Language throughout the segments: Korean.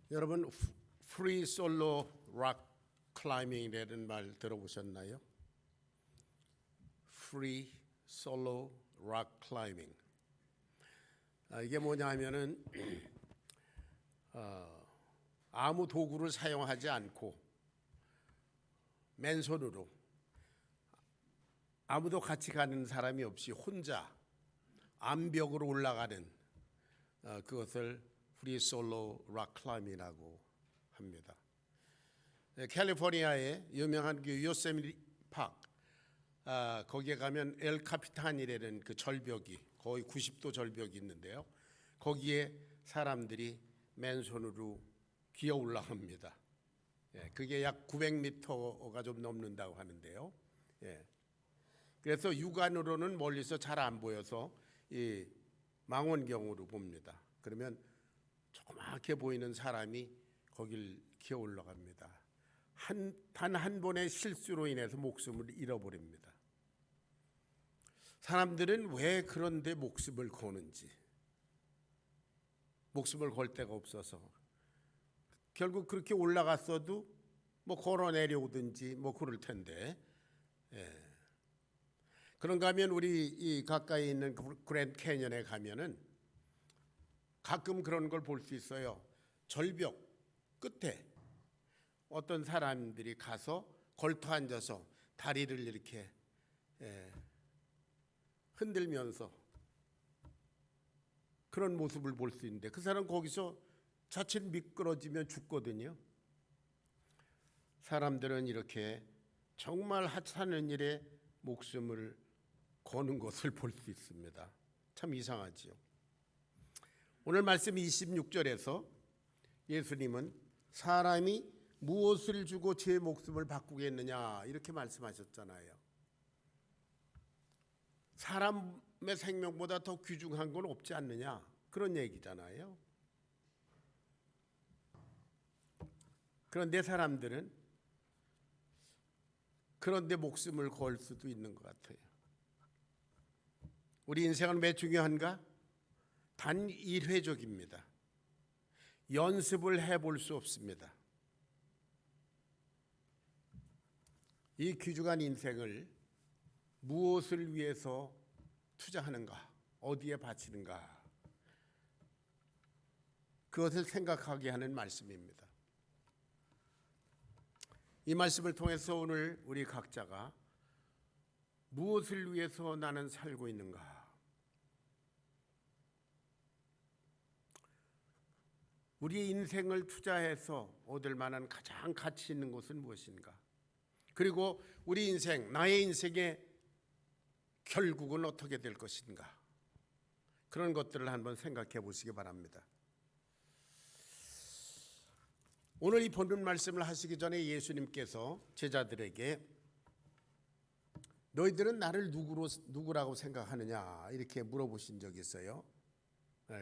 여러분 프리 솔로 락 클라이밍이라는 말 들어보셨나요? 프리 솔로 락 클라이밍. 이게 뭐냐 하면은 아무 도구를 사용하지 않고 맨손으로 아무도 같이 가는 사람이 없이 혼자 암벽으로 올라가는 그것을 프리 솔로 락 클라이밍이라고 합니다. 캘리포니아의 유명한 그 요세미티 파크, 거기에 가면 엘 카피탄이라는 그 절벽이 거의 90도 절벽이 있는데요. 거기에 사람들이 맨손으로 기어 올라갑니다. 그게 약 900m가 좀 넘는다고 하는데요. 그래서 육안으로는 멀리서 잘 안 보여서 이 망원경으로 봅니다. 그러면 조그맣게 보이는 사람이 거길 기어 올라갑니다. 단 한 번의 실수로 인해서 목숨을 잃어버립니다. 사람들은 왜 그런데 목숨을 거는지, 목숨을 걸 데가 없어서 결국 그렇게 올라갔어도 뭐 걸어 내려오든지 뭐 그럴 텐데, 그런가 하면 우리 이 가까이 있는 그랜드 캐니언에 가면은 가끔 그런 걸 볼 수 있어요. 절벽 끝에 어떤 사람들이 가서 걸터 앉아서 다리를 이렇게 흔들면서 그런 모습을 볼 수 있는데 그 사람 거기서 자칫 미끄러지면 죽거든요. 사람들은 이렇게 정말 하찮은 일에 목숨을 거는 것을 볼 수 있습니다. 참 이상하지요. 오늘 말씀 26절에서 예수님은 사람이 무엇을 주고 제 목숨을 바꾸겠느냐 이렇게 말씀하셨잖아요. 사람의 생명보다 더 귀중한 건 없지 않느냐 그런 얘기잖아요. 그런데 사람들은 그런데 목숨을 걸 수도 있는 것 같아요. 우리 인생은 왜 중요한가? 단 1회적입니다. 연습을 해볼 수 없습니다. 이 귀중한 인생을 무엇을 위해서 투자하는가, 어디에 바치는가, 그것을 생각하게 하는 말씀입니다. 이 말씀을 통해서 오늘 우리 각자가 무엇을 위해서 나는 살고 있는가, 우리의 인생을 투자해서 얻을 만한 가장 가치 있는 것은 무엇인가, 그리고 우리 인생, 나의 인생의 결국은 어떻게 될 것인가, 그런 것들을 한번 생각해 보시기 바랍니다. 오늘 이 본문 말씀을 하시기 전에 예수님께서 제자들에게 너희들은 나를 누구라고 생각하느냐 이렇게 물어보신 적이 있어요.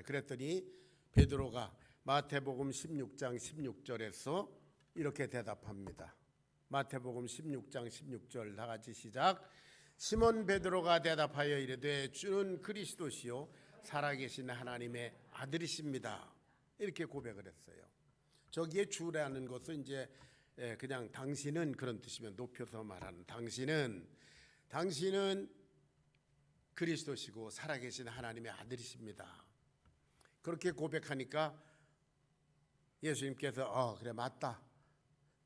그랬더니 베드로가 마태복음 16장 16절에서 이렇게 대답합니다. 마태복음 16장 16절 다 같이 시작. 시몬 베드로가 대답하여 이르되 주는 그리스도시요 살아계신 하나님의 아들이십니다. 이렇게 고백을 했어요. 저기에 주라는 것은 이제 그냥 당신은 그런 뜻이면 높여서 말하는 당신은 그리스도시고 살아계신 하나님의 아들이십니다. 그렇게 고백하니까 예수님께서 그래 맞다.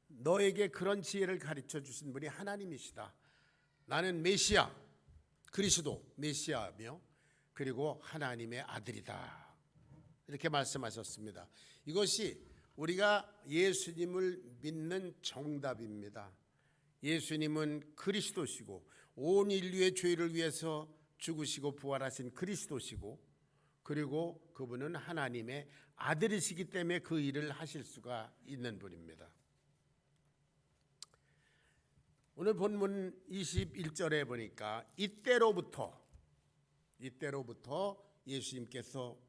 너에게 그런 지혜를 가르쳐 주신 분이 하나님이시다. 나는 메시아, 그리스도 메시아며 그리고 하나님의 아들이다. 이렇게 말씀하셨습니다. 이것이 우리가 예수님을 믿는 정답입니다. 예수님은 그리스도시고 온 인류의 죄를 위해서 죽으시고 부활하신 그리스도시고 그리고 그분은 하나님의 아들이시기 때문에 그 일을 하실 수가 있는 분입니다. 오늘 본문 21절에 보니까 이때로부터 예수님께서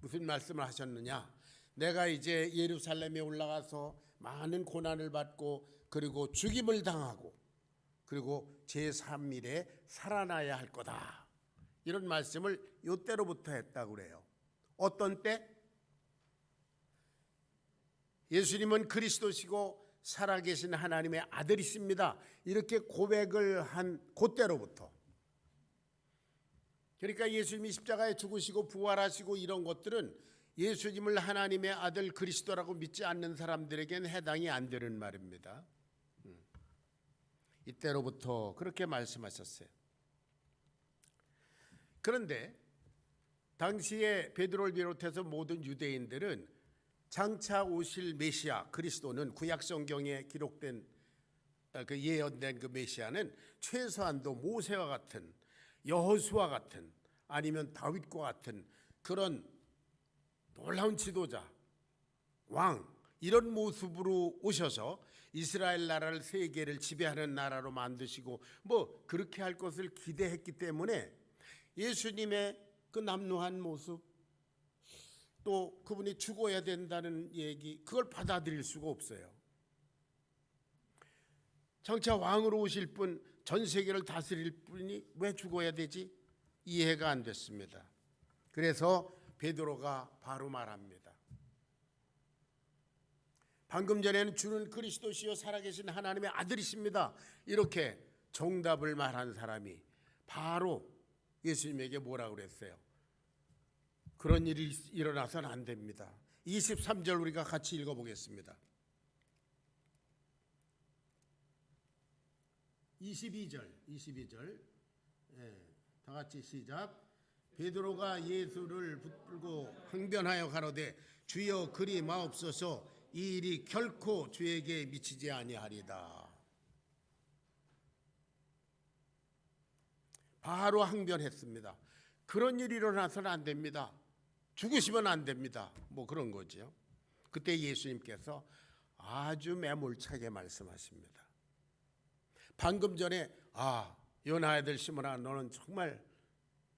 무슨 말씀을 하셨느냐? 내가 이제 예루살렘에 올라가서 많은 고난을 받고 그리고 죽임을 당하고 그리고 제3일에 살아나야 할 거다. 이런 말씀을 이때로부터 했다고 그래요. 어떤 때? 예수님은 그리스도시고 살아계신 하나님의 아들이십니다. 이렇게 고백을 한 그때로부터, 그러니까 예수님이 십자가에 죽으시고 부활하시고 이런 것들은 예수님을 하나님의 아들 그리스도라고 믿지 않는 사람들에게는 해당이 안 되는 말입니다. 이때로부터 그렇게 말씀하셨어요. 그런데 당시에 베드로를 비롯해서 모든 유대인들은 장차 오실 메시아 그리스도는 구약 성경에 기록된 그 예언된 그 메시아는 최소한도 모세와 같은, 여호수아 같은, 아니면 다윗과 같은 그런 놀라운 지도자, 왕, 이런 모습으로 오셔서 이스라엘 나라를, 세계를 지배하는 나라로 만드시고 뭐 그렇게 할 것을 기대했기 때문에 예수님의 그 남루한 모습, 또 그분이 죽어야 된다는 얘기, 그걸 받아들일 수가 없어요. 장차 왕으로 오실 분, 전 세계를 다스릴 분이 왜 죽어야 되지? 이해가 안 됐습니다. 그래서 베드로가 바로 말합니다. 방금 전에는 주는 그리스도시요 살아계신 하나님의 아들이십니다. 이렇게 정답을 말한 사람이 바로 예수님에게 뭐라고 그랬어요? 그런 일이 일어나서는 안 됩니다. 23절 우리가 같이 읽어보겠습니다. 22절 다 같이 시작. 베드로가 예수를 붙들고 항변하여 가로되 주여 그리 마옵소서, 이 일이 결코 주에게 미치지 아니하리다. 바로 항변했습니다. 그런 일이 일어나서는 안 됩니다. 죽으시면 안 됩니다. 뭐 그런 거죠. 그때 예수님께서 아주 매몰차게 말씀하십니다. 방금 전에 요나 아들 시몬아, 너는 정말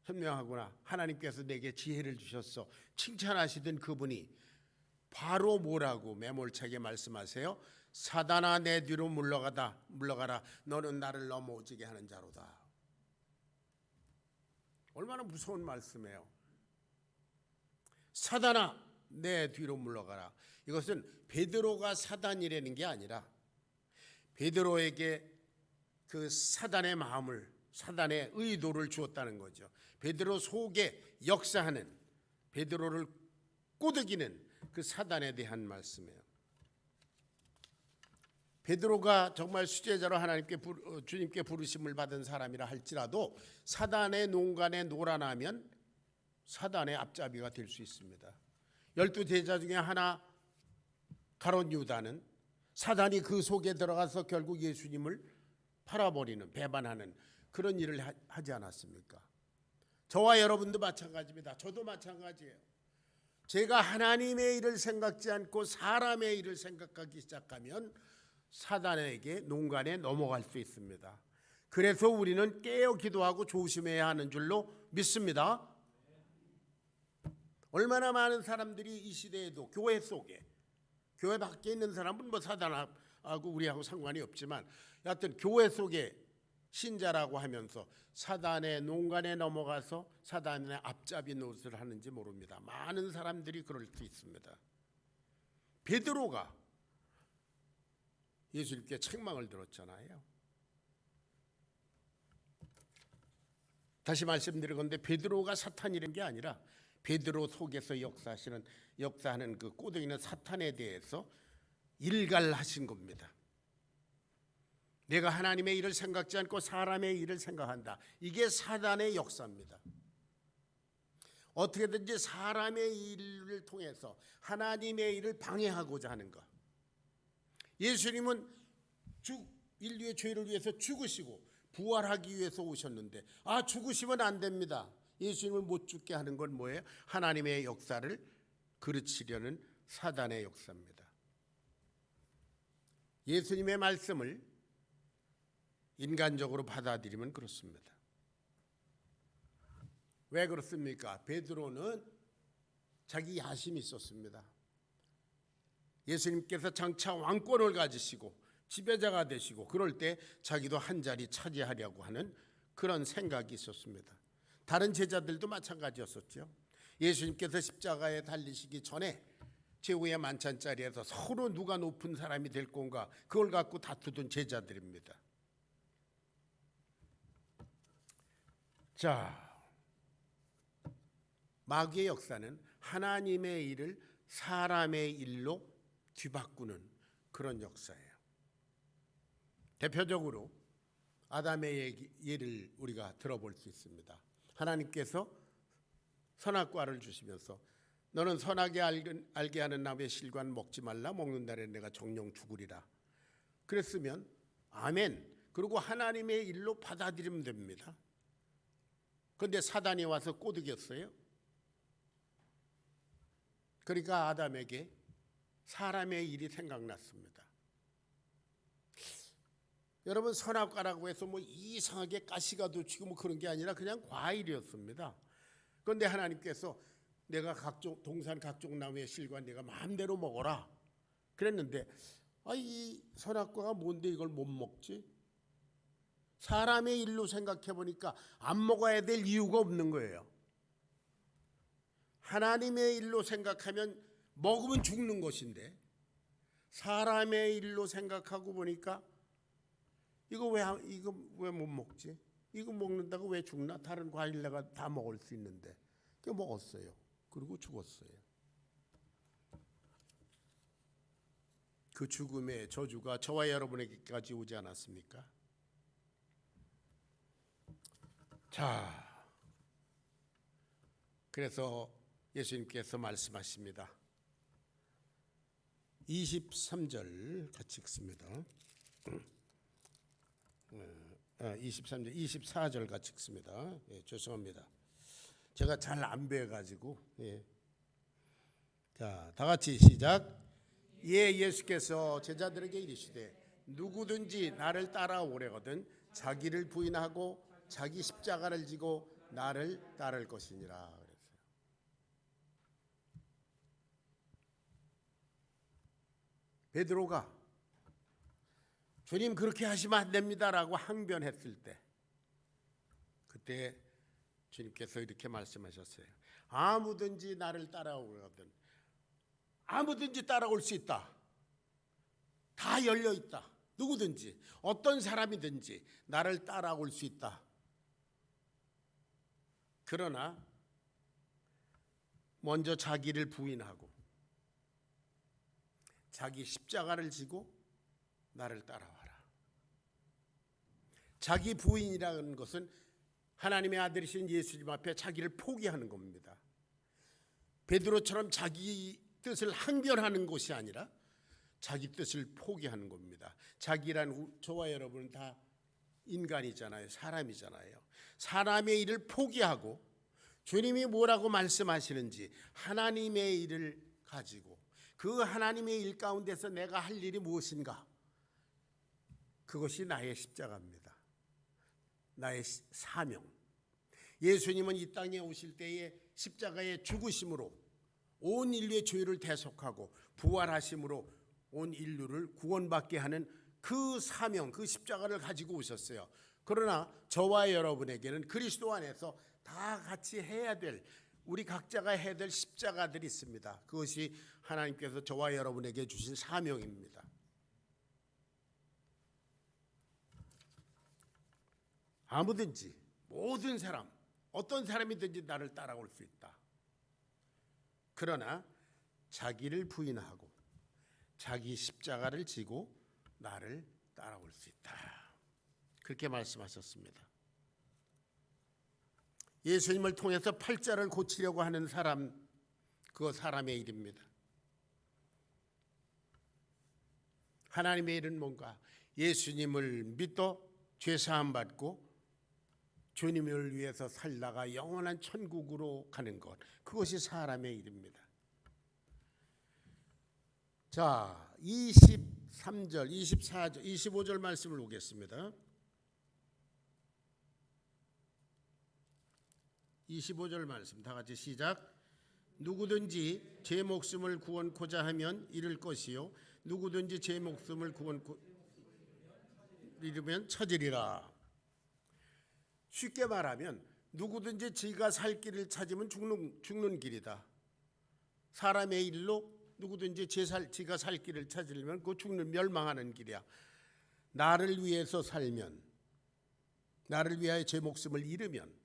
현명하구나. 하나님께서 내게 지혜를 주셨어. 칭찬하시던 그분이 바로 뭐라고 매몰차게 말씀하세요? 사단아, 내 뒤로 물러가라. 너는 나를 넘어오지게 하는 자로다. 얼마나 무서운 말씀이에요. 사단아, 내 뒤로 물러가라. 이것은 베드로가 사단이라는 게 아니라 베드로에게 그 사단의 마음을, 사단의 의도를 주었다는 거죠. 베드로 속에 역사하는, 베드로를 꼬드기는 그 사단에 대한 말씀이에요. 베드로가 정말 수제자로 주님께 부르심을 받은 사람이라 할지라도 사단의 농간에 놀아나면 사단의 앞잡이가 될 수 있습니다. 12제자 중에 하나 가룟 유다는 사단이 그 속에 들어가서 결국 예수님을 팔아버리는, 배반하는 그런 일을 하지 않았습니까? 저와 여러분도 마찬가지입니다. 저도 마찬가지예요. 제가 하나님의 일을 생각지 않고 사람의 일을 생각하기 시작하면 사단에게 농간에 넘어갈 수 있습니다. 그래서 우리는 깨어 기도하고 조심해야 하는 줄로 믿습니다. 얼마나 많은 사람들이 이 시대에도 교회 속에, 교회 밖에 있는 사람은 뭐 사단하고 우리하고 상관이 없지만 여하튼 교회 속에 신자라고 하면서 사단의 농간에 넘어가서 사단의 앞잡이 노릇을 하는지 모릅니다. 많은 사람들이 그럴 수 있습니다. 베드로가 예수님께 책망을 들었잖아요. 다시 말씀드리건대 베드로가 사탄이라는 게 아니라 베드로 속에서 역사하는 그 꼬드기는 사탄에 대해서 일갈하신 겁니다. 내가 하나님의 일을 생각지 않고 사람의 일을 생각한다. 이게 사단의 역사입니다. 어떻게든지 사람의 일을 통해서 하나님의 일을 방해하고자 하는 것. 예수님은 인류의 죄를 위해서 죽으시고 부활하기 위해서 오셨는데 죽으시면 안 됩니다. 예수님을 못 죽게 하는 건 뭐예요? 하나님의 역사를 그르치려는 사단의 역사입니다. 예수님의 말씀을 인간적으로 받아들이면 그렇습니다. 왜 그렇습니까? 베드로는 자기 야심이 있었습니다. 예수님께서 장차 왕권을 가지시고 지배자가 되시고 그럴 때 자기도 한 자리 차지하려고 하는 그런 생각이 있었습니다. 다른 제자들도 마찬가지였었죠. 예수님께서 십자가에 달리시기 전에 최후의 만찬자리에서 서로 누가 높은 사람이 될 건가 그걸 갖고 다투던 제자들입니다. 자, 마귀의 역사는 하나님의 일을 사람의 일로 뒤바꾸는 그런 역사예요. 대표적으로 아담의 예를 우리가 들어볼 수 있습니다. 하나님께서 선악과를 주시면서 너는 선하게 알게 하는 나무의 실과는 먹지 말라. 먹는 날에 내가 정령 죽으리라. 그랬으면 아멘. 그리고 하나님의 일로 받아들이면 됩니다. 그런데 사단이 와서 꼬드겼어요. 그러니까 아담에게 사람의 일이 생각났습니다. 여러분, 선악과라고 해서 뭐 이상하게 가시가 돋치고 뭐 그런 게 아니라 그냥 과일이었습니다. 그런데 하나님께서 내가 동산 각종 나무의 실과 내가 마음대로 먹어라 그랬는데 이 선악과가 뭔데 이걸 못 먹지? 사람의 일로 생각해 보니까 안 먹어야 될 이유가 없는 거예요. 하나님의 일로 생각하면 먹으면 죽는 것인데 사람의 일로 생각하고 보니까 이거 왜 못 먹지? 이거 먹는다고 왜 죽나? 다른 과일 내가 다 먹을 수 있는데. 그 먹었어요. 그리고 죽었어요. 그 죽음의 저주가 저와 여러분에게까지 오지 않았습니까? 자, 그래서 예수님께서 말씀하십니다. 23절 같이 읽습니다. 23절, 24절 같이 읽습니다. 죄송합니다. 제가 잘 안 배워가지고. 자, 다 같이 시작. 예수께서 제자들에게 이르시되 누구든지 나를 따라오려거든 자기를 부인하고 자기 십자가를 지고 나를 따를 것이니라 그랬어요. 베드로가 주님 그렇게 하시면 안 됩니다라고 항변했을 때 그때 주님께서 이렇게 말씀하셨어요. 아무든지 나를 따라오거든 아무든지 따라올 수 있다. 다 열려 있다. 누구든지 어떤 사람이든지 나를 따라올 수 있다. 그러나 먼저 자기를 부인하고 자기 십자가를 지고 나를 따라와라. 자기 부인이라는 것은 하나님의 아들이신 예수님 앞에 자기를 포기하는 겁니다. 베드로처럼 자기 뜻을 항변하는 것이 아니라 자기 뜻을 포기하는 겁니다. 자기란 저와 여러분은 다 인간이잖아요. 사람이잖아요. 사람의 일을 포기하고 주님이 뭐라고 말씀하시는지 하나님의 일을 가지고 그 하나님의 일 가운데서 내가 할 일이 무엇인가? 그것이 나의 십자가입니다. 나의 사명. 예수님은 이 땅에 오실 때에 십자가의 죽으심으로 온 인류의 죄를 대속하고 부활하심으로 온 인류를 구원받게 하는 그 사명, 그 십자가를 가지고 오셨어요. 그러나 저와 여러분에게는 그리스도 안에서 다 같이 해야 될 우리 각자가 해야 될 십자가들이 있습니다. 그것이 하나님께서 저와 여러분에게 주신 사명입니다. 아무든지 모든 사람 어떤 사람이든지 나를 따라올 수 있다. 그러나 자기를 부인하고 자기 십자가를 지고 나를 따라올 수 있다. 그렇게 말씀하셨습니다. 예수님을 통해서 팔자를 고치려고 하는 사람, 그거 사람의 일입니다. 하나님의 일은 뭔가? 예수님을 믿어 죄사함 받고 주님을 위해서 살다가 영원한 천국으로 가는 것, 그것이 사람의 일입니다. 자, 23절, 24절, 25절 말씀을 보겠습니다. 25절 말씀 다 같이 시작. 누구든지 제 목숨을 구원코자 하면 잃을 것이요 누구든지 제 목숨을 잃으면 찾으리라. 쉽게 말하면 누구든지 지가 살 길을 찾으면 죽는 길이다. 사람의 일로 누구든지 지가 살 길을 찾으려면 그 죽는 멸망하는 길이야. 나를 위해서 살면, 나를 위하여 제 목숨을 잃으면,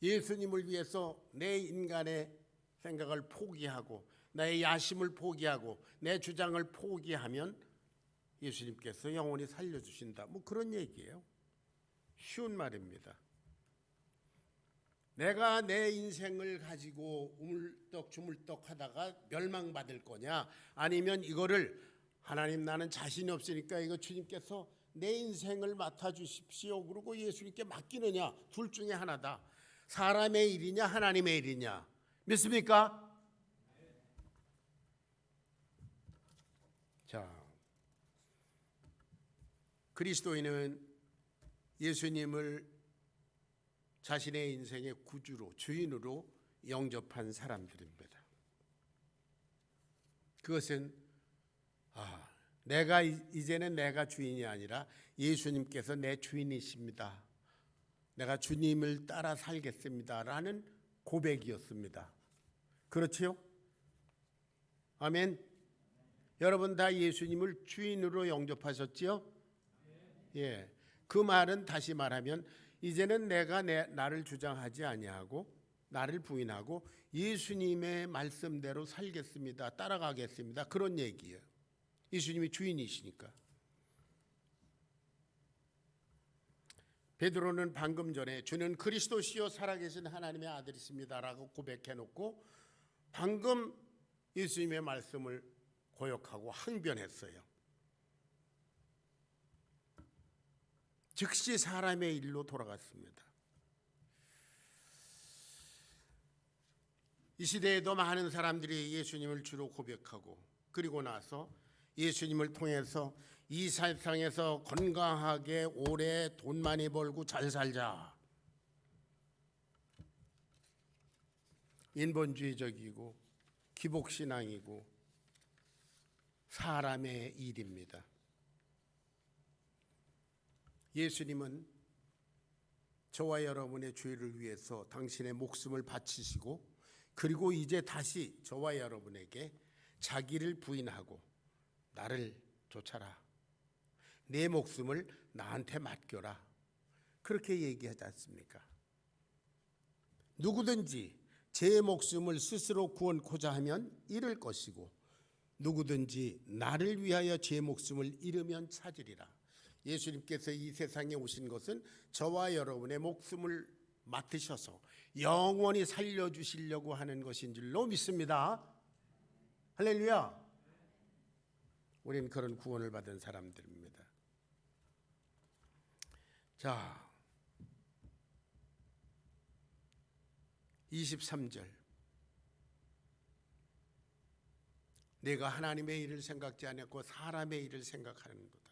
예수님을 위해서 내 인간의 생각을 포기하고 나의 야심을 포기하고 내 주장을 포기하면 예수님께서 영원히 살려주신다. 뭐 그런 얘기예요. 쉬운 말입니다. 내가 내 인생을 가지고 우물떡주물떡 하다가 멸망받을 거냐, 아니면 이거를 하나님 나는 자신이 없으니까 이거 주님께서 내 인생을 맡아주십시오 그러고 예수님께 맡기느냐, 둘 중에 하나다. 사람의 일이냐 하나님의 일이냐 믿습니까? 자, 그리스도인은 예수님을 자신의 인생의 구주로, 주인으로 영접한 사람들입니다. 그것은 이제는 내가 주인이 아니라 예수님께서 내 주인이십니다. 내가 주님을 따라 살겠습니다 라는 고백이었습니다. 그렇지요? 아멘. 여러분 다 예수님을 주인으로 영접하셨지요? 예. 그 말은 다시 말하면 이제는 내가 나를 주장하지 아니하고 나를 부인하고 예수님의 말씀대로 살겠습니다. 따라가겠습니다. 그런 얘기예요. 예수님이 주인이시니까. 베드로는 방금 전에 주는 그리스도시요 살아계신 하나님의 아들이십니다라고 고백해놓고 방금 예수님의 말씀을 고역하고 항변했어요. 즉시 사람의 일로 돌아갔습니다. 이 시대에도 많은 사람들이 예수님을 주로 고백하고 그리고 나서 예수님을 통해서 이 세상에서 건강하게 오래 돈 많이 벌고 잘 살자. 인본주의적이고 기복신앙이고 사람의 일입니다. 예수님은 저와 여러분의 죄를 위해서 당신의 목숨을 바치시고 그리고 이제 다시 저와 여러분에게 자기를 부인하고 나를 쫓아라. 내 목숨을 나한테 맡겨라. 그렇게 얘기하지 않습니까? 누구든지 제 목숨을 스스로 구원코자 하면 잃을 것이고 누구든지 나를 위하여 제 목숨을 잃으면 찾으리라. 예수님께서 이 세상에 오신 것은 저와 여러분의 목숨을 맡으셔서 영원히 살려주시려고 하는 것인 줄로 믿습니다. 할렐루야. 우리는 그런 구원을 받은 사람들입니다. 자, 23절. 내가 하나님의 일을 생각지 않았고 사람의 일을 생각하는도다.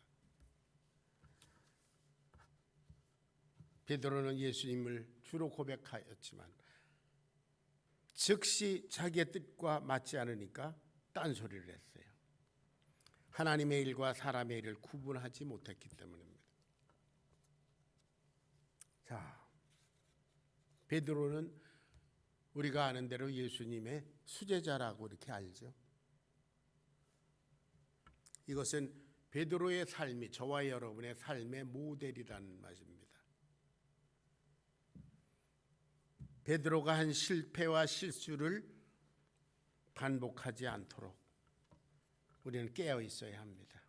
베드로는 예수님을 주로 고백하였지만 즉시 자기의 뜻과 맞지 않으니까 딴소리를 했어요. 하나님의 일과 사람의 일을 구분하지 못했기 때문입니다. 자, 베드로는 우리가 아는 대로 예수님의 수제자라고 이렇게 알죠. 이것은 베드로의 삶이 저와 여러분의 삶의 모델이라는 말입니다. 베드로가 한 실패와 실수를 반복하지 않도록 우리는 깨어 있어야 합니다.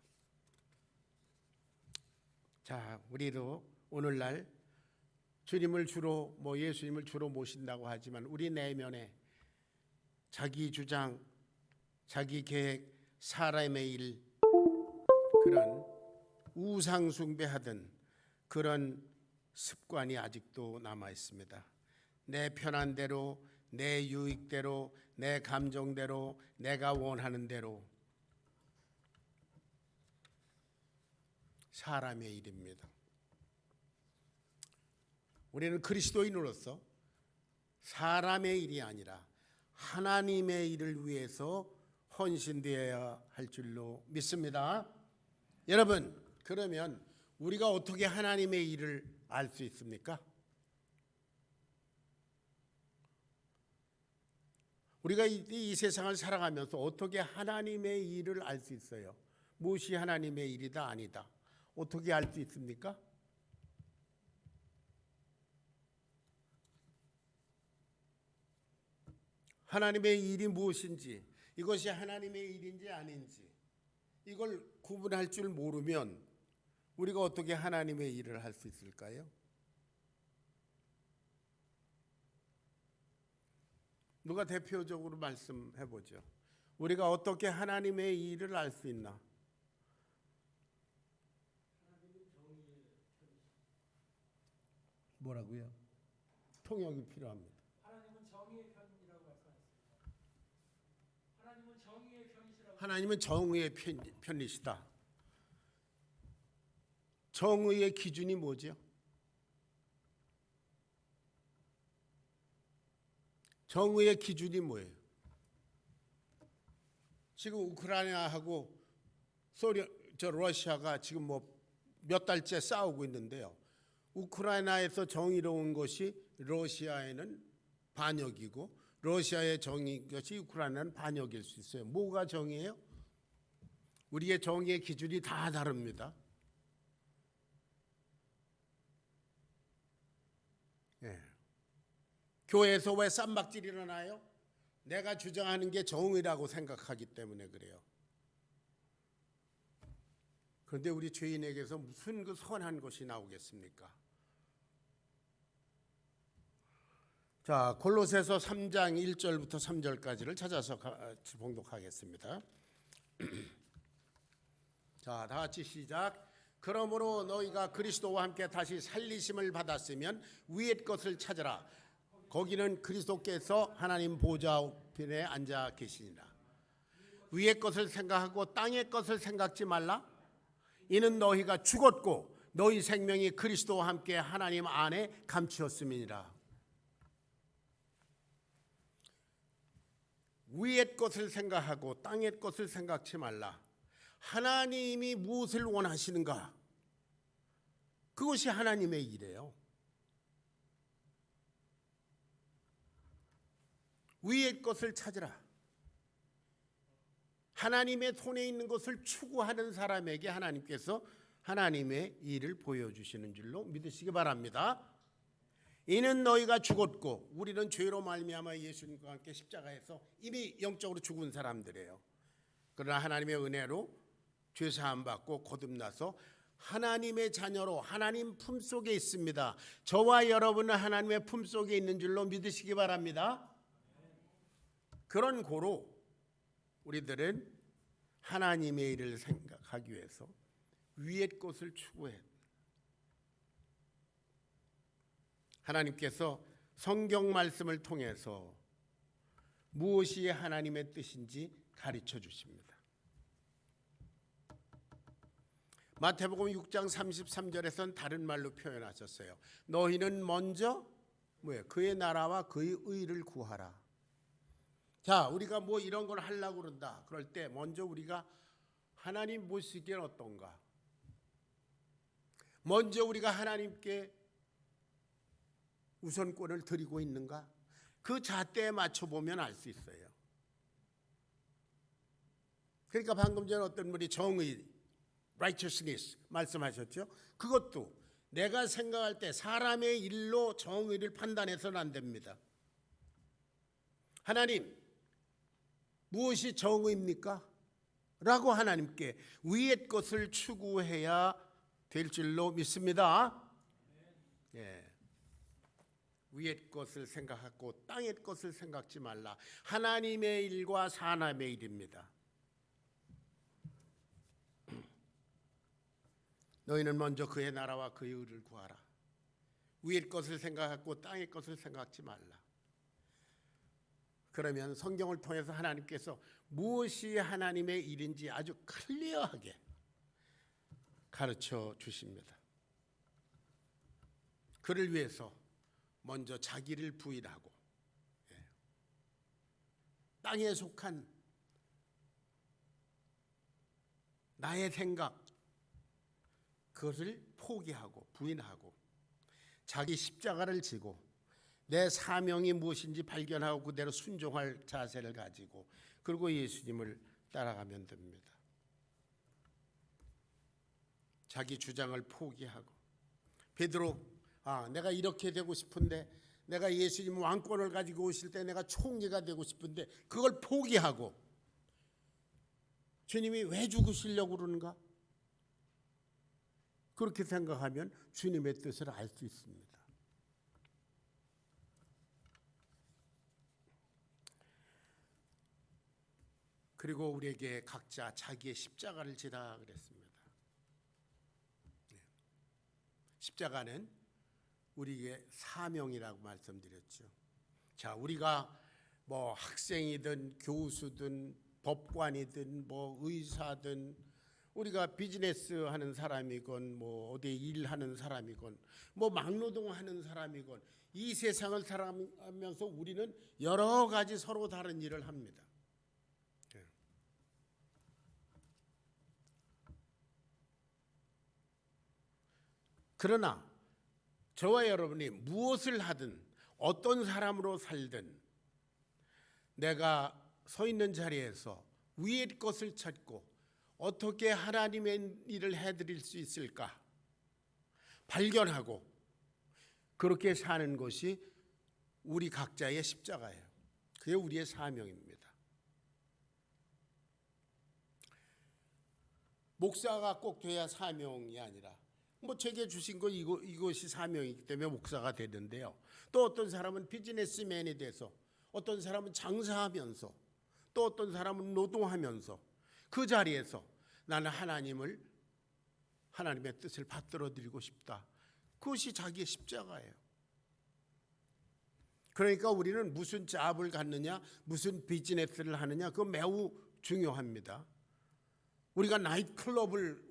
자, 우리도 오늘날 주님을 주로 예수님을 주로 모신다고 하지만 우리 내면에 자기 주장, 자기 계획, 사람의 일 그런 우상 숭배하던 그런 습관이 아직도 남아 있습니다. 내 편한 대로, 내 유익대로, 내 감정대로, 내가 원하는 대로 사람의 일입니다. 우리는 그리스도인으로서 사람의 일이 아니라 하나님의 일을 위해서 헌신되어야 할 줄로 믿습니다. 여러분, 그러면 우리가 어떻게 하나님의 일을 알 수 있습니까? 우리가 이 세상을 살아가면서 어떻게 하나님의 일을 알 수 있어요? 무엇이 하나님의 일이다 아니다. 어떻게 알 수 있습니까? 하나님의 일이 무엇인지, 이것이 하나님의 일인지 아닌지 이걸 구분할 줄 모르면 우리가 어떻게 하나님의 일을 할 수 있을까요? 누가 대표적으로 말씀해 보죠. 우리가 어떻게 하나님의 일을 알 수 있나? 뭐라고요? 통역이 필요합니다. 하나님은 정의의 편이라고 말씀하셨습니다. 하나님은 정의의 편이시라고. 하나님은 정의의 편이시다. 정의의 기준이 뭐죠? 정의의 기준이 뭐예요? 지금 우크라이나하고 러시아가 지금 뭐 몇 달째 싸우고 있는데요. 우크라이나에서 정의로운 것이 러시아에는 반역이고 러시아의 정의인 것이 우크라이나는 반역일 수 있어요. 뭐가 정의예요? 우리의 정의의 기준이 다 다릅니다. 예. 교회에서 왜 쌈박질이 일어나요? 내가 주장하는 게 정의라고 생각하기 때문에 그래요. 그런데 우리 죄인에게서 무슨 그 선한 것이 나오겠습니까? 자, 골로새서 3장 1절부터 3절까지를 찾아서 봉독하겠습니다. 자, 다 같이 시작. 그러므로 너희가 그리스도와 함께 다시 살리심을 받았으면 위의 것을 찾으라. 거기는 그리스도께서 하나님 보좌 우편에 앉아 계시니라. 위의 것을 생각하고 땅의 것을 생각지 말라. 이는 너희가 죽었고 너희 생명이 그리스도와 함께 하나님 안에 감추었음이니라. 위의 것을 생각하고 땅의 것을 생각지 말라. 하나님이 무엇을 원하시는가? 그것이 하나님의 일이에요. 위의 것을 찾으라. 하나님의 손에 있는 것을 추구하는 사람에게 하나님께서 하나님의 일을 보여주시는 줄로 믿으시기 바랍니다. 이는 너희가 죽었고, 우리는 죄로 말미암아 예수님과 함께 십자가에서 이미 영적으로 죽은 사람들이에요. 그러나 하나님의 은혜로 죄 사함 받고 거듭나서 하나님의 자녀로 하나님 품속에 있습니다. 저와 여러분은 하나님의 품속에 있는 줄로 믿으시기 바랍니다. 그런 고로 우리들은 하나님의 일을 생각하기 위해서 위의 것을 추구해. 하나님께서 성경 말씀을 통해서 무엇이 하나님의 뜻인지 가르쳐 주십니다. 마태복음 6장 33절에서는 다른 말로 표현하셨어요. 너희는 먼저 그의 나라와 그의 의를 구하라. 자, 우리가 뭐 이런 걸 하려고 그런다. 그럴 때 먼저 우리가 하나님 보시기엔 어떤가? 먼저 우리가 하나님께 우선권을 드리고 있는가? 그 잣대에 맞춰보면 알 수 있어요. 그러니까 방금 전에 어떤 분이 정의, righteousness 말씀하셨죠? 그것도 내가 생각할 때 사람의 일로 정의를 판단해서는 안 됩니다. 하나님, 무엇이 정의입니까? 라고 하나님께 위의 것을 추구해야 될 줄로 믿습니다. 예. 위의 것을 생각하고 땅의 것을 생각지 말라. 하나님의 일과 사람의 일입니다. 너희는 먼저 그의 나라와 그의 의를 구하라. 위의 것을 생각하고 땅의 것을 생각지 말라. 그러면 성경을 통해서 하나님께서 무엇이 하나님의 일인지 아주 클리어하게 가르쳐 주십니다. 그를 위해서 먼저 자기를 부인하고 땅에 속한 나의 생각 그것을 포기하고 부인하고 자기 십자가를 지고 내 사명이 무엇인지 발견하고 그대로 순종할 자세를 가지고 그리고 예수님을 따라가면 됩니다. 자기 주장을 포기하고 베드로 내가 이렇게 되고 싶은데 내가 예수님 왕권을 가지고 오실 때 내가 총리가 되고 싶은데 그걸 포기하고 주님이 왜 죽으시려고 그러는가? 그렇게 생각하면 주님의 뜻을 알 수 있습니다. 그리고 우리에게 각자 자기의 십자가를 지라 그랬습니다. 십자가는 우리에게 사명이라고 말씀드렸죠. 자, 우리가 뭐 학생이든 교수든 법관이든 뭐 의사든 우리가 비즈니스 하는 사람이건 뭐 어디 일하는 사람이건 뭐 막노동하는 사람이건 이 세상을 살아가면서 우리는 여러 가지 서로 다른 일을 합니다. 그러나 저와 여러분이 무엇을 하든 어떤 사람으로 살든 내가 서 있는 자리에서 위의 것을 찾고 어떻게 하나님의 일을 해드릴 수 있을까 발견하고 그렇게 사는 것이 우리 각자의 십자가예요. 그게 우리의 사명입니다. 목사가 꼭 돼야 사명이 아니라 뭐 제게 주신 거 이것이 사명이기 때문에 목사가 되는데요. 또 어떤 사람은 비즈니스맨이 돼서 어떤 사람은 장사하면서 또 어떤 사람은 노동하면서 그 자리에서 나는 하나님의 뜻을 받들어 드리고 싶다. 그것이 자기의 십자가예요. 그러니까 우리는 무슨 잡을 갖느냐 무슨 비즈니스를 하느냐 그거 매우 중요합니다. 우리가 나이트클럽을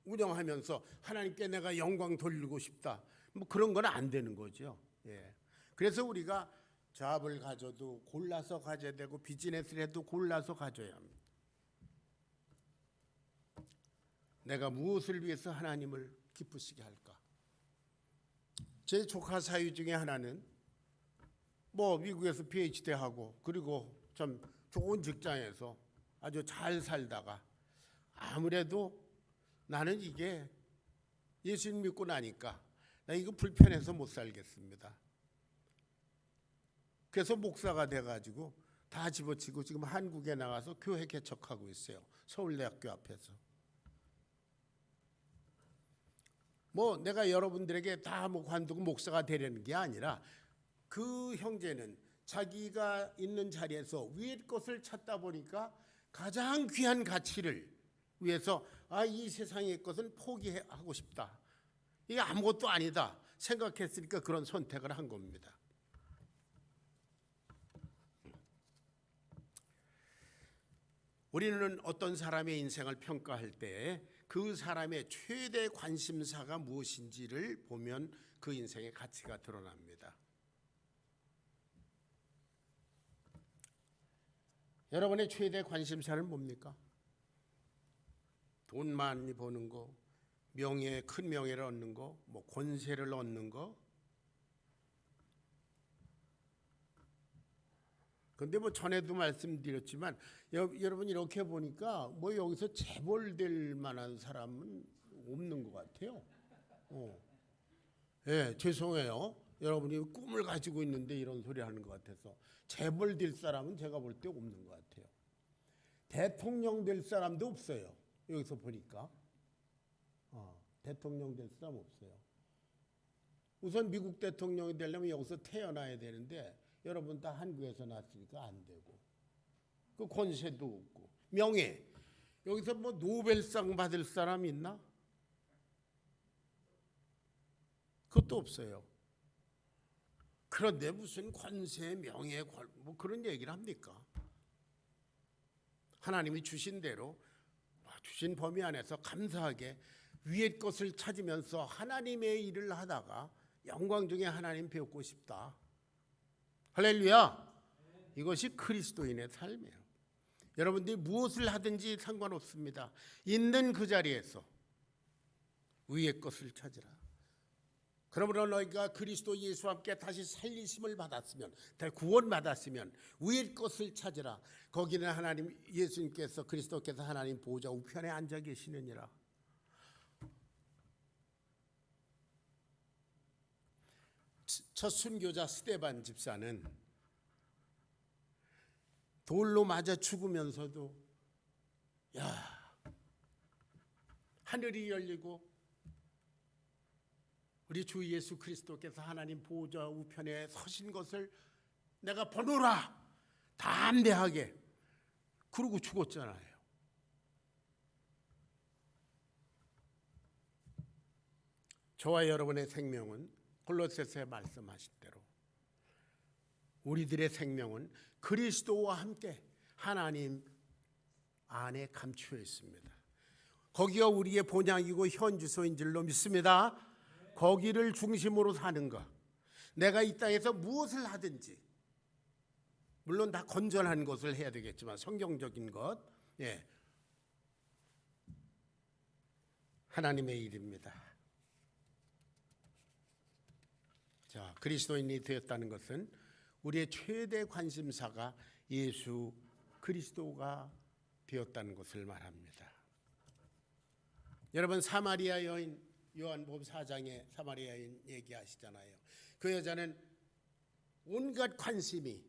운영하면서 하나님께 내가 영광 돌리고 싶다. 뭐 그런 건 안 되는 거죠. 예. 그래서 우리가 잡을 가져도 골라서 가져야 되고 비즈니스를 해도 골라서 가져야 합니다. 내가 무엇을 위해서 하나님을 기쁘시게 할까? 제 조카 사위 중에 하나는 뭐 미국에서 PhD 하고 그리고 좀 좋은 직장에서 아주 잘 살다가 아무래도 나는 이게 예수님 믿고 나니까 나 이거 불편해서 못 살겠습니다. 그래서 목사가 돼가지고 다 집어치고 지금 한국에 나가서 교회 개척하고 있어요. 서울대학교 앞에서. 뭐 내가 여러분들에게 다 뭐 관두고 목사가 되려는 게 아니라 그 형제는 자기가 있는 자리에서 위의 것을 찾다 보니까 가장 귀한 가치를 위해서 이 세상의 것은 포기하고 싶다. 이게 아무것도 아니다 생각했으니까 그런 선택을 한 겁니다. 우리는 어떤 사람의 인생을 평가할 때 그 사람의 최대 관심사가 무엇인지를 보면 그 인생의 가치가 드러납니다. 여러분의 최대 관심사는 뭡니까? 돈 많이 버는 거, 큰 명예를 얻는 거, 뭐 권세를 얻는 거. 근데 뭐 전에도 말씀드렸지만 여러분 이렇게 보니까 뭐 여기서 재벌될 만한 사람은 없는 것 같아요. 예, 죄송해요. 여러분이 꿈을 가지고 있는데 이런 소리 하는 것 같아서 재벌될 사람은 제가 볼 때 없는 것 같아요. 대통령 될 사람도 없어요. 여기서 보니까 대통령 될 사람 없어요. 우선 미국 대통령이 되려면 여기서 태어나야 되는데 여러분 다 한국에서 났으니까 안 되고 그 권세도 없고 명예 여기서 뭐 노벨상 받을 사람 있나? 그것도 없어요. 그런데 무슨 권세, 명예, 뭐 그런 얘기를 합니까? 하나님이 주신 대로 주신 범위 안에서 감사하게 위의 것을 찾으면서 하나님의 일을 하다가 영광 중에 하나님 배우고 싶다. 할렐루야. 이것이 그리스도인의 삶이에요. 여러분들이 무엇을 하든지 상관없습니다. 있는 그 자리에서 위의 것을 찾으라. 그러므로 너희가 그리스도 예수와 함께 다시 살리심을 받았으면, 구원받았으면 위의 것을 찾으라. 거기는 하나님 예수님께서, 그리스도께서 하나님 보좌 우편에 앉아 계시느니라. 첫 순교자 스데반 집사는 돌로 맞아 죽으면서도 하늘이 열리고 우리 주 예수 그리스도께서 하나님 보좌 우편에 서신 것을 내가 보노라 담대하게 그러고 죽었잖아요. 저와 여러분의 생명은 골로새서에 말씀하신 대로 우리들의 생명은 그리스도와 함께 하나님 안에 감추어 있습니다. 거기가 우리의 본향이고 현주소인 줄로 믿습니다. 거기를 중심으로 사는 것, 내가 이 땅에서 무엇을 하든지, 물론 다 건전한 것을 해야 되겠지만 성경적인 것, 하나님의 일입니다. 자, 그리스도인이 되었다는 것은 우리의 최대 관심사가 예수 그리스도가 되었다는 것을 말합니다. 여러분, 사마리아 여인, 요한복음 4장에 사마리아 여인 얘기하시잖아요. 그 여자는 온갖 관심이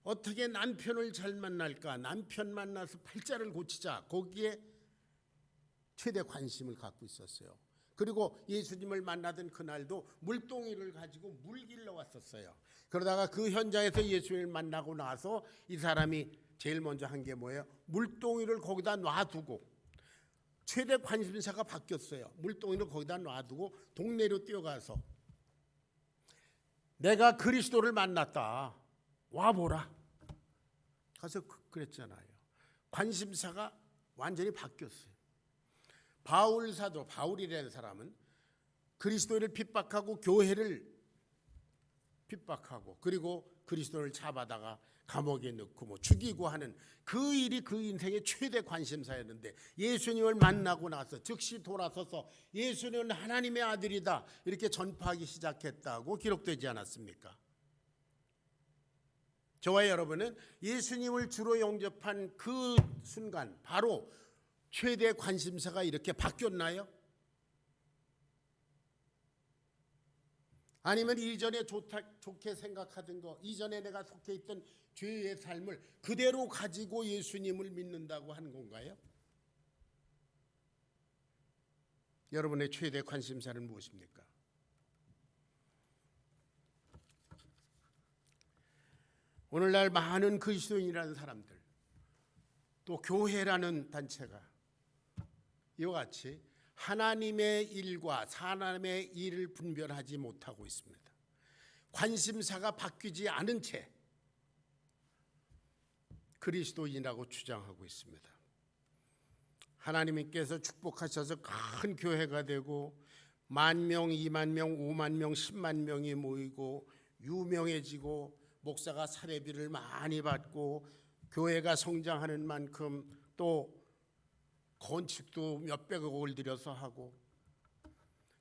어떻게 남편을 잘 만날까, 남편 만나서 팔자를 고치자, 거기에 최대 관심을 갖고 있었어요. 그리고 예수님을 만나던 그날도 물동이를 가지고 물 길러 왔었어요. 그러다가 그 현장에서 예수님을 만나고 나서 이 사람이 제일 먼저 한 게 뭐예요? 물동이를 거기다 놔두고, 최대 관심사가 바뀌었어요. 물동이를 거기다 놔두고 동네로 뛰어가서 내가 그리스도를 만났다, 와보라. 가서 그랬잖아요. 관심사가 완전히 바뀌었어요. 바울 사도, 바울이라는 사람은 그리스도를 핍박하고 교회를 핍박하고 그리고 그리스도를 잡아다가 감옥에 넣고 죽이고 하는 그 일이 그 인생의 최대 관심사였는데, 예수님을 만나고 나서 즉시 돌아서서 예수님은 하나님의 아들이다 이렇게 전파하기 시작했다고 기록되지 않았습니까? 저와 여러분은 예수님을 주로 영접한 그 순간 바로 최대 관심사가 이렇게 바뀌었나요? 아니면 이전에 좋게 생각하던 거, 이전에 내가 속해 있던 죄의 삶을 그대로 가지고 예수님을 믿는다고 한 건가요? 여러분의 최대 관심사는 무엇입니까? 오늘날 많은 그리스도인이라는 사람들, 또 교회라는 단체가 이와 같이 하나님의 일과 사람의 일을 분별하지 못하고 있습니다. 관심사가 바뀌지 않은 채 그리스도인이라고 주장하고 있습니다. 하나님께서 축복하셔서 큰 교회가 되고 10,000명, 20,000명, 50,000명, 100,000명이 모이고 유명해지고 목사가 사례비를 많이 받고 교회가 성장하는 만큼 또 건축도 몇백억을 들여서 하고,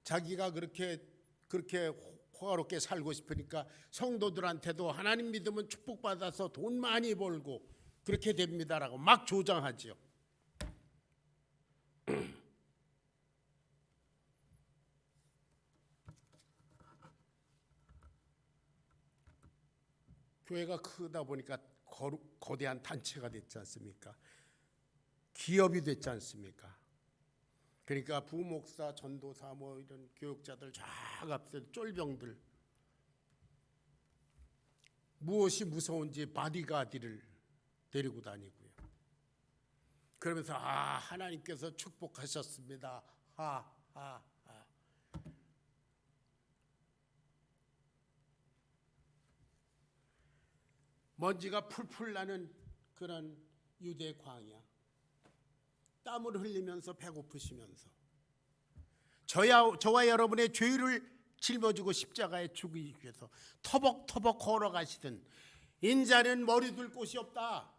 자기가 그렇게 호화롭게 살고 싶으니까 성도들한테도 하나님 믿으면 축복받아서 돈 많이 벌고 그렇게 됩니다라고 막 조장하죠. 교회가 크다 보니까 거대한 단체가 됐지 않습니까? 기업이 됐지 않습니까? 그러니까 부목사, 전도사, 이런 교육자들 쫙 앞서 쫄병들, 무엇이 무서운지 바디가디를 데리고 다니고요. 그러면서 하나님께서 축복하셨습니다. 먼지가 풀풀 나는 그런 유대 광야, 땀을 흘리면서 배고프시면서 저와 여러분의 죄를 짊어지고 십자가에 죽이기 위해서 터벅터벅 걸어가시던 인자는 머리 둘 곳이 없다,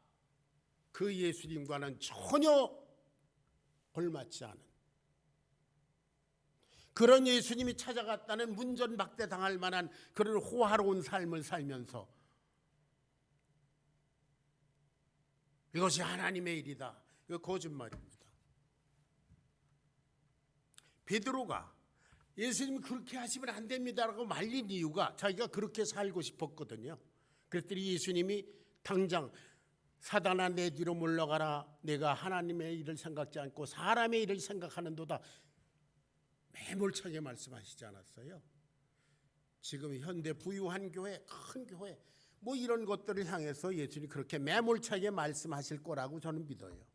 그 예수님과는 전혀 걸맞지 않은, 그런 예수님이 찾아갔다는 문전박대 당할 만한 그런 호화로운 삶을 살면서 이것이 하나님의 일이다. 이거 거짓말입니다. 베드로가 예수님이 그렇게 하시면 안 됩니다라고 말린 이유가 자기가 그렇게 살고 싶었거든요. 그랬더니 예수님이 당장 사단아 내 뒤로 물러가라. 내가 하나님의 일을 생각지 않고 사람의 일을 생각하는도다. 매몰차게 말씀하시지 않았어요? 지금 현대 부유한 교회, 큰 교회 뭐 이런 것들을 향해서 예수님이 그렇게 매몰차게 말씀하실 거라고 저는 믿어요.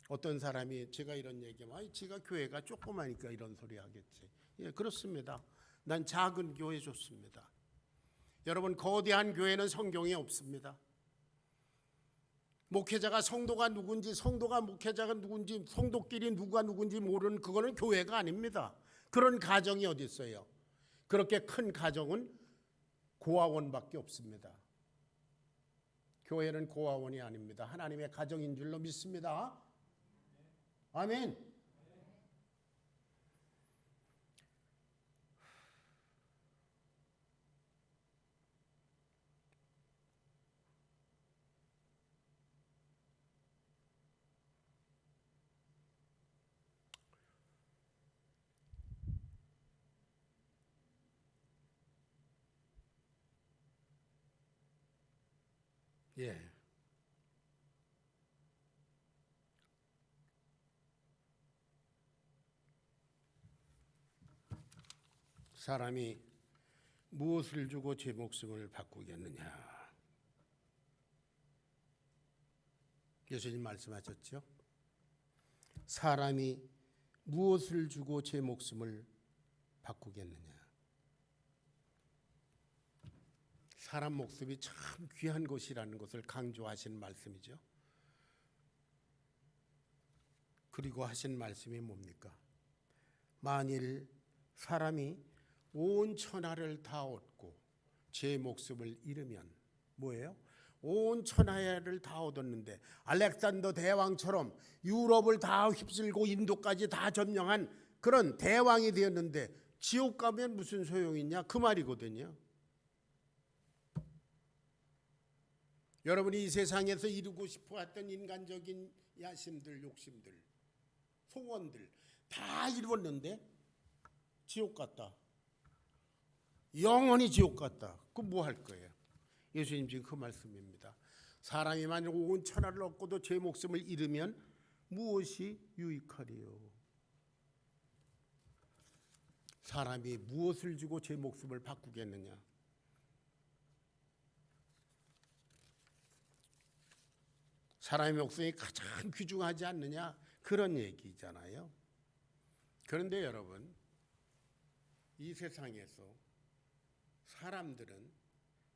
어떤 사람이 제가 이런 얘기하면 제가 교회가 조그마니까 이런 소리 하겠지. 예, 그렇습니다. 난 작은 교회 좋습니다. 여러분, 거대한 교회는 성경에 없습니다. 목회자가 성도가 누군지, 성도가 목회자가 누군지, 성도끼리 누가 누군지 모르는 그거는 교회가 아닙니다. 그런 가정이 어디 있어요? 그렇게 큰 가정은 고아원밖에 없습니다. 교회는 고아원이 아닙니다. 하나님의 가정인 줄로 믿습니다. 아멘. 예. 사람이 무엇을 주고 제 목숨을 바꾸겠느냐. 예수님 말씀하셨죠? 사람이 무엇을 주고 제 목숨을 바꾸겠느냐. 사람 목숨이 참 귀한 것이라는 것을 강조하신 말씀이죠. 그리고 하신 말씀이 뭡니까? 만일 사람이 온 천하를 다 얻고 제 목숨을 잃으면 뭐예요? 온 천하를 다 얻었는데 알렉산더 대왕처럼 유럽을 다 휩쓸고 인도까지 다 점령한 그런 대왕이 되었는데 지옥 가면 무슨 소용이 있냐? 그 말이거든요. 여러분이 이 세상에서 이루고 싶어 했던 인간적인 야심들, 욕심들, 소원들 다 이루었는데 지옥 갔다. 영원히 지옥 갔다. 그럼 뭐 할 거예요? 예수님 지금 그 말씀입니다. 사람이 만약 온 천하를 얻고도 제 목숨을 잃으면 무엇이 유익하리요? 사람이 무엇을 주고 제 목숨을 바꾸겠느냐? 사람의 목숨이 가장 귀중하지 않느냐? 그런 얘기잖아요. 그런데 여러분, 이 세상에서 사람들은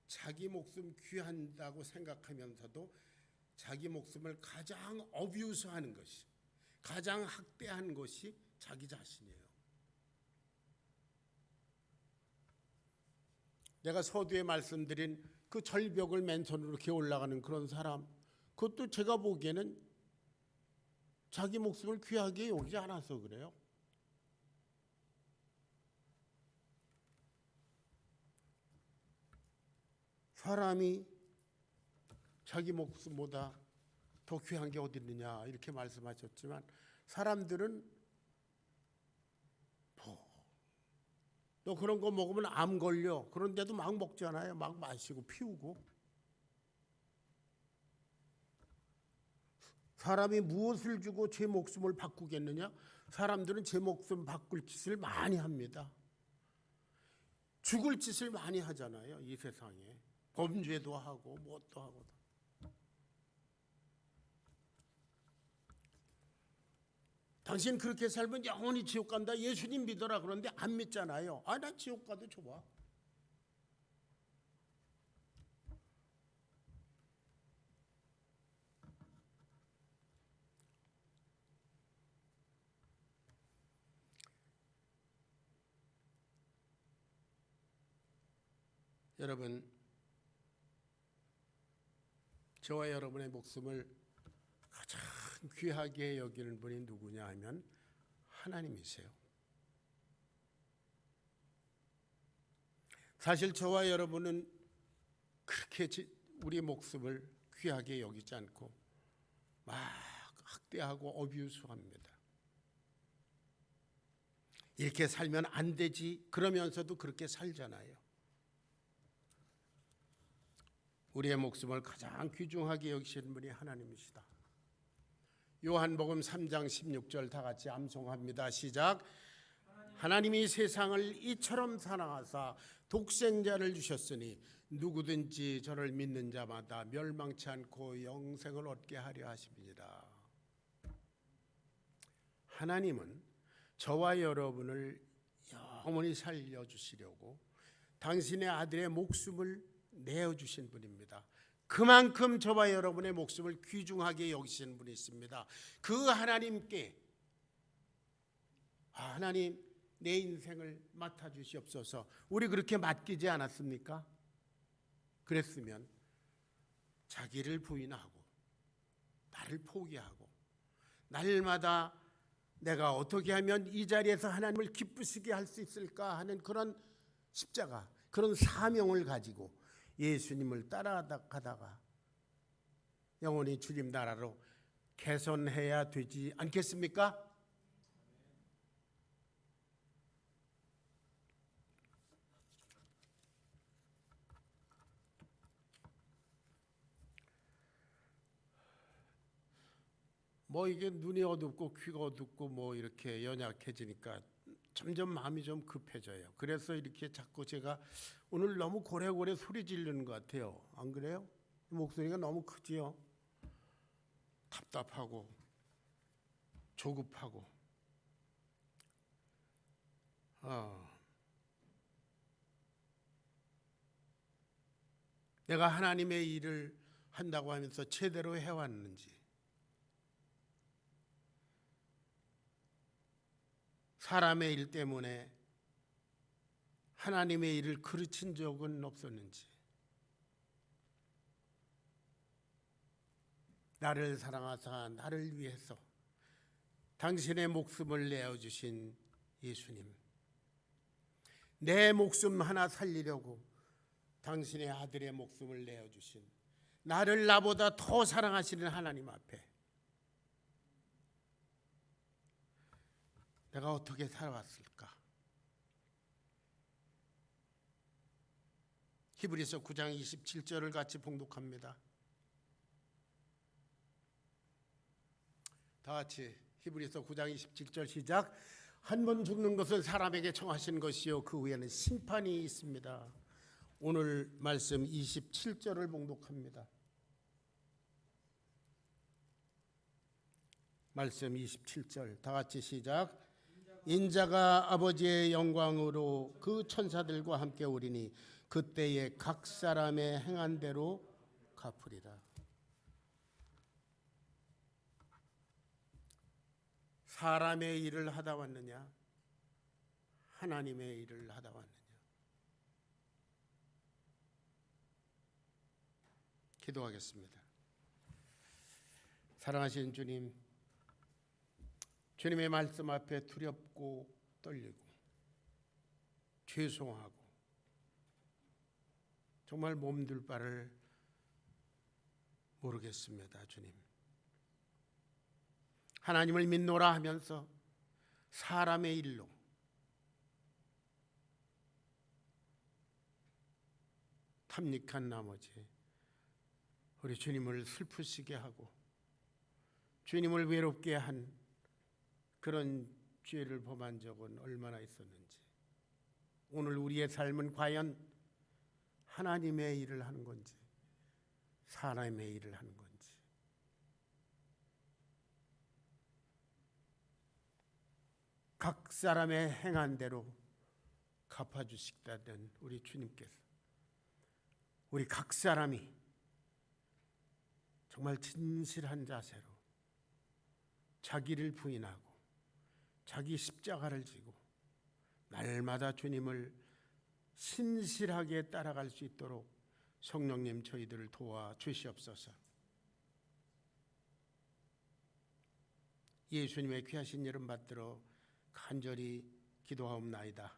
자기 목숨 귀한다고 생각하면서도 자기 목숨을 가장 어뷰스하는 것이, 가장 학대하는 것이 자기 자신이에요. 내가 서두에 말씀드린 그 절벽을 맨손으로 이렇게 올라가는 그런 사람, 그것도 제가 보기에는 자기 목숨을 귀하게 여기지 않아서 그래요. 사람이 자기 목숨보다 더 귀한 게 어디 있느냐 이렇게 말씀하셨지만 사람들은 너 그런 거 먹으면 암 걸려. 그런데도 막 먹잖아요. 막 마시고 피우고. 사람이 무엇을 주고 제 목숨을 바꾸겠느냐? 사람들은 제 목숨 바꿀 짓을 많이 합니다. 죽을 짓을 많이 하잖아요. 이 세상에. 범죄도 하고 뭣도 하고. 당신 그렇게 살면 영원히 지옥 간다. 예수님 믿어라. 그런데 안 믿잖아요. 나 지옥 가도 좋아. 여러분, 저와 여러분의 목숨을 가장 귀하게 여기는 분이 누구냐 하면 하나님이세요. 사실 저와 여러분은 그렇게 우리 목숨을 귀하게 여기지 않고 막 학대하고 어뷰스합니다. 이렇게 살면 안 되지 그러면서도 그렇게 살잖아요. 우리의 목숨을 가장 귀중하게 여기시는 분이 하나님이시다. 요한복음 3장 16절 다 같이 암송합니다. 시작. 하나님이 세상을 이처럼 사랑하사 독생자를 주셨으니 누구든지 저를 믿는 자마다 멸망치 않고 영생을 얻게 하려 하심이니라. 하나님은 저와 여러분을 영원히 살려주시려고 당신의 아들의 목숨을 내어주신 분입니다. 그만큼 저와 여러분의 목숨을 귀중하게 여기시는 분이 있습니다. 그 하나님께 하나님 내 인생을 맡아주시옵소서. 우리 그렇게 맡기지 않았습니까? 그랬으면 자기를 부인하고 나를 포기하고 날마다 내가 어떻게 하면 이 자리에서 하나님을 기쁘시게 할 수 있을까 하는 그런 십자가, 그런 사명을 가지고 예수님을 따라가다가 영원히 주님 나라로 개선해야 되지 않겠습니까? 이게 눈이 어둡고 귀가 어둡고 이렇게 연약해지니까 점점 마음이 좀 급해져요. 그래서 이렇게 자꾸 제가 오늘 너무 고래고래 소리 지르는 것 같아요. 안 그래요? 목소리가 너무 크지요. 답답하고 조급하고 내가 하나님의 일을 한다고 하면서 제대로 해왔는지, 사람의 일 때문에 하나님의 일을 그르친 적은 없었는지, 나를 사랑하사 나를 위해서 당신의 목숨을 내어주신 예수님, 내 목숨 하나 살리려고 당신의 아들의 목숨을 내어주신 나를 나보다 더 사랑하시는 하나님 앞에 내가 어떻게 살아왔을까? 히브리서 9장 27절을 같이 봉독합니다. 다 같이 히브리서 9장 27절 시작. 한 번 죽는 것은 사람에게 정하신 것이요 그 후에는 심판이 있습니다. 오늘 말씀 27절을 봉독합니다. 말씀 27절 다 같이 시작. 인자가 아버지의 영광으로 그 천사들과 함께 오리니 그때에 각 사람의 행한 대로 갚으리라. 사람의 일을 하다 왔느냐, 하나님의 일을 하다 왔느냐. 기도하겠습니다. 사랑하시는 주님, 주님의 말씀 앞에 두렵고 떨리고 죄송하고 정말 몸둘 바를 모르겠습니다. 주님, 하나님을 믿노라 하면서 사람의 일로 탐닉한 나머지 우리 주님을 슬프시게 하고 주님을 외롭게 한 그런 죄를 범한 적은 얼마나 있었는지, 오늘 우리의 삶은 과연 하나님의 일을 하는 건지 사람의 일을 하는 건지, 각 사람의 행한 대로 갚아주시다는 우리 주님께서 우리 각 사람이 정말 진실한 자세로 자기를 부인하고 자기 십자가를 지고 날마다 주님을 신실하게 따라갈 수 있도록 성령님 저희들을 도와주시옵소서. 예수님의 귀하신 이름 받들어 간절히 기도하옵나이다.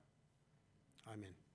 아멘.